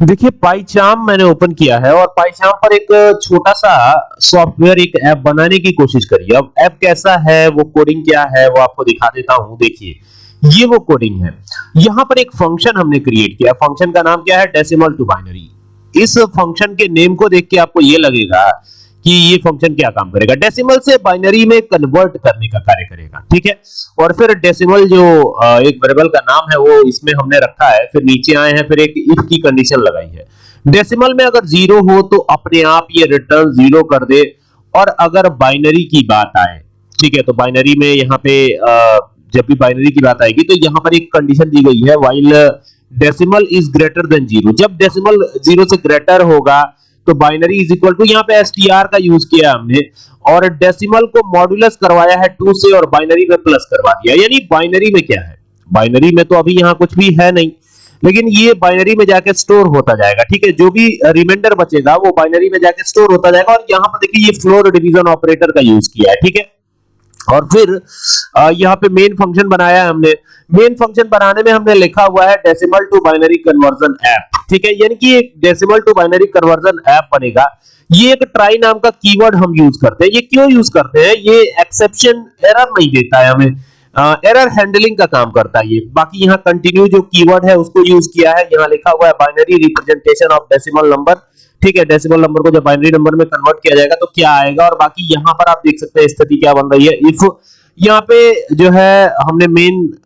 देखिए पाइचार्म मैंने ओपन किया है और पाइचार्म पर एक छोटा सा सॉफ्टवेयर एक ऐप बनाने की कोशिश करी। अब ऐप कैसा है, वो कोडिंग क्या है, वो आपको दिखा देता हूं। देखिए ये वो कोडिंग है। यहां पर एक फंक्शन हमने क्रिएट किया। फंक्शन का नाम क्या है? Decimal to binary. इस फंक्शन के नेम को देख के आपको ये लगेगा कि ये फंक्शन क्या काम करेगा। डेसिमल से बाइनरी में कन्वर्ट करने का कार्य करेगा, ठीक है। और फिर डेसिमल जो एक वेरिएबल का नाम है वो इसमें हमने रखा है। फिर नीचे आए हैं, फिर एक इफ की कंडीशन लगाई है। डेसिमल में अगर जीरो हो तो अपने आप ये रिटर्न जीरो कर दे। और अगर बाइनरी की बात आए, ठीक है, तो बाइनरी में यहाँ पे जब भी बाइनरी की बात आएगी तो यहाँ पर एक कंडीशन दी गई है, while decimal is greater than zero. जब डेसिमल जीरो से ग्रेटर होगा तो बाइनरी इज इक्वल टू, यहाँ पे एसटीआर का यूज किया हमने और डेसिमल को मॉड्यूलस करवाया है 2 से और बाइनरी में प्लस करवा दिया। यानी बाइनरी में क्या है, बाइनरी में तो अभी यहाँ कुछ भी है नहीं, लेकिन ये बाइनरी में जाके स्टोर होता जाएगा, ठीक है। जो भी रिमाइंडर बचेगा वो बाइनरी में जाके स्टोर होता जाएगा। और यहाँ पर देखिए ये फ्लोर डिवीजन ऑपरेटर का यूज किया है, ठीक है। और फिर यहाँ पे मेन फंक्शन बनाया है हमने। मेन फंक्शन बनाने में हमने लिखा हुआ है decimal to binary conversion app, ठीक है। यानी कि एक decimal to binary conversion app बनेगा। ये एक ट्राई नाम का कीवर्ड हम यूज करते हैं। ये क्यों यूज करते हैं? ये एक्सेप्शन एरर नहीं देता है हमें, एरर हैंडलिंग का काम करता है ये। बाकी यहाँ कंटिन्यू जो कीवर्ड है उसको यूज किया है। यहाँ लिखा हुआ है binary representation of decimal number, ठीक है। डेसिमल नंबर को जब बाइनरी नंबर में कन्वर्ट किया जाएगा तो क्या आएगा। और बाकी यहाँ पर आप देख सकते हैं स्थिति क्या बन रही है। इफ यहाँ पे जो है हमने मेन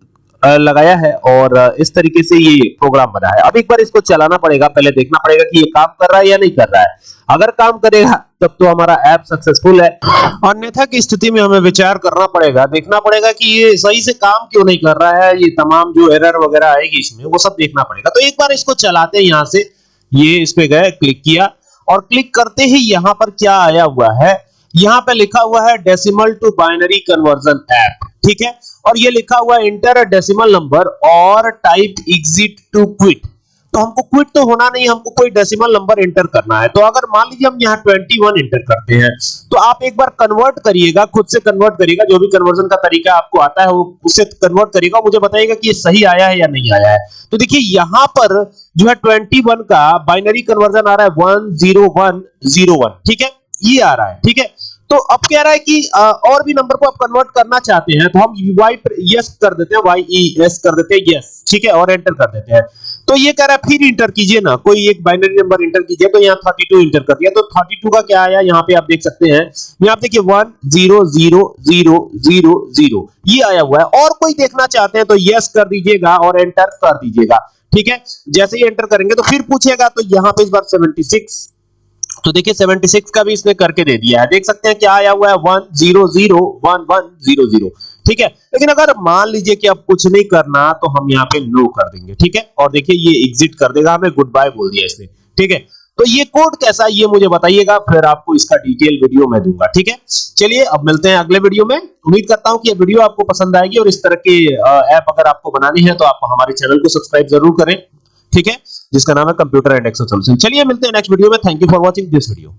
लगाया है और इस तरीके से ये प्रोग्राम बना है। अब एक बार इसको चलाना पड़ेगा, पहले देखना पड़ेगा कि ये काम कर रहा है या नहीं कर रहा है। अगर काम करेगा तब तो हमारा ऐप सक्सेसफुल है, अन्यथा की स्थिति में हमें विचार करना पड़ेगा, देखना पड़ेगा कि ये सही से काम क्यों नहीं कर रहा है। ये तमाम जो एरर वगैरह आएगी इसमें वो सब देखना पड़ेगा। तो एक बार इसको चलाते हैं। यहाँ से ये इस पे गए, क्लिक किया और क्लिक करते ही यहाँ पर क्या आया हुआ है, यहाँ पे लिखा हुआ है decimal to binary conversion app, ठीक है। और ये लिखा हुआ है इंटर अ डेसिमल नंबर और टाइप एग्जिट टू क्विट। तो हमको क्विट तो होना नहीं, हमको कोई डेसिमल नंबर एंटर करना है। तो अगर मान लीजिए हम यहाँ 21 एंटर करते हैं तो आप एक बार कन्वर्ट करिएगा, खुद से कन्वर्ट करिएगा। जो भी कन्वर्जन का तरीका आपको आता है वो उससे कन्वर्ट करिएगा, मुझे बताइएगा कि ये सही आया है या नहीं आया है। तो देखिए यहाँ पर जो है 21 का बाइनरी कन्वर्जन आ रहा है 10101, ठीक है, ये आ रहा है, ठीक है। तो अब कह रहा है कि और भी नंबर को आप कन्वर्ट करना चाहते हैं तो हम वाई यस कर देते हैं, वाई यस कर देते हैं, यस, ठीक है, और एंटर कर देते हैं। तो ये कह रहा है फिर इंटर कीजिए ना, कोई एक बाइनरी नंबर इंटर कीजिए। तो यहाँ 32 इंटर कर दिया। तो 32 का क्या आया यहाँ पे आप देख सकते हैं। यहाँ देखिए 100000 ये आया हुआ है। और कोई देखना चाहते हैं तो यस कर दीजिएगा और एंटर कर दीजिएगा, ठीक है। जैसे ही एंटर करेंगे तो फिर पूछेगा, तो यहाँ पे इस बार 76, तो देखिए 76 का भी इसने करके दे दिया है। देख सकते हैं क्या आया हुआ है 1001100, ठीक है। लेकिन अगर मान लीजिए कि अब कुछ नहीं करना तो हम यहाँ पे नो कर देंगे, ठीक है। और देखिए ये एग्जिट कर देगा, हमें गुड बाय बोल दिया इसने, ठीक है। तो ये कोड कैसा है ये मुझे बताइएगा, फिर आपको इसका डिटेल वीडियो मैं दूंगा, ठीक है। चलिए अब मिलते हैं अगले वीडियो में। उम्मीद करता हूं कि ये वीडियो आपको पसंद आएगी और इस तरह के ऐप अगर आपको बनानी है तो आप हमारे चैनल को सब्सक्राइब जरूर करें, ठीक है, जिसका नाम है कंप्यूटर एंड एक्सेल सॉल्यूशन। चलिए मिलते हैं नेक्स्ट वीडियो में। Thank you for watching this video.